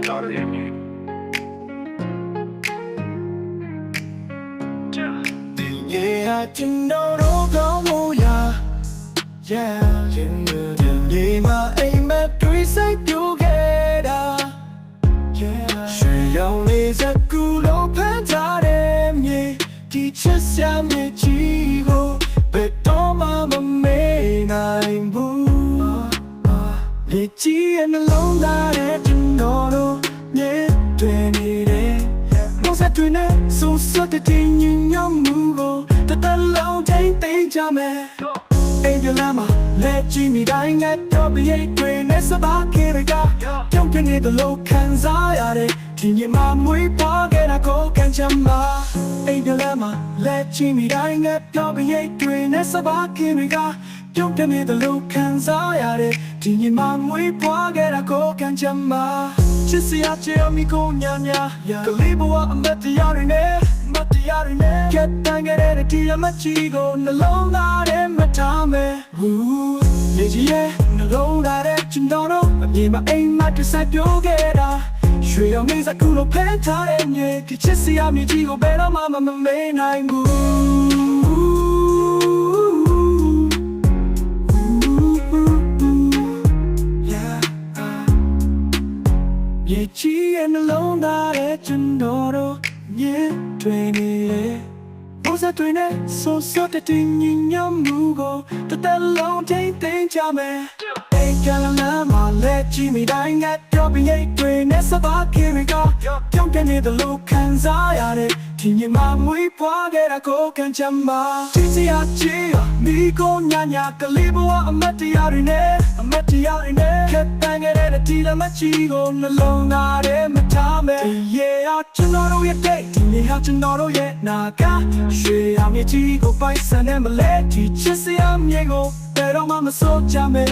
Yeah, I didn't know no more, yeah, yeah, my aim at trees I together, yeah. She only is a good open time, yeah. Teachers, yeah, me chigo, but don't mama me I'm boo. Litchi and alone that I didn't know, yeah, 20 days.တွင်နဲ့ဆိုးစတဲ့တင်ညညမှုကိုတတလုံးတိုင်းသိကြမယ်အိမ်ကလာမှာလက်ကြည့်မိတိုင်းငါတော့ပြည့်တွင်နဲ့စပါးကေရကကြောက်နေတဲ့လို့ခံစားရတဲ့ဒီညမှာမွေးပွားခဲ့တာကိုကန်ချမ်းမှာအိမ်ကလာမှာလက်ကြည့်မိတိုင်းငါတော့ပြည့်တွင်နဲ့စပါးကေရကကြောက်နေတဲ့လို့ခံစားရတဲ့ဒီညမှာမွေးပွားခဲ့တာကိုကန်ချမ်းမှာချစ်စရာချေမီကိုညာညာကလေးဘဝအမတ်တရားတွေနဲ့မတရားတွေနဲ့ကတ်တန်ခဲ့တဲ့ဒီအမတ်ကြီးကိုနှလုံးသားထဲမှာထားမယ်လေကြီးရဲ့နှလုံးသားထဲကျွန်တော်တို့အမြင်မှာအိမ်မတစ်ဆက်ပြောခဲ့တာရွှေရောင်နေစကူလို့ဖန်ထားတဲ့မြေဒီချစ်စရာမြေကြီးကိုဘယ်တော့မှမမေ့နိုင်ဘူး夜起也能弄到的真多多夜对你嘞，我在对你所说的定义要目光，都得老天定家门。哎，干了那么累，几米大应该要比一对你十八千米高，用给你的路看咋样的，听你妈没话给他过看什么？天气呀气呀，你过年呀个礼物啊，没得要的呢，没得要的呢，可当个的地了没几个那老那的没他们，也要真到路也得，你要真到路也那个，学要你几个白色的没来，提前是要你个，别让妈妈说家没。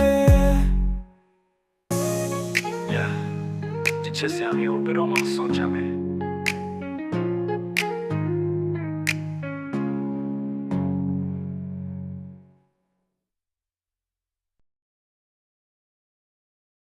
Yeah，提前是要你个，别让妈妈说家没。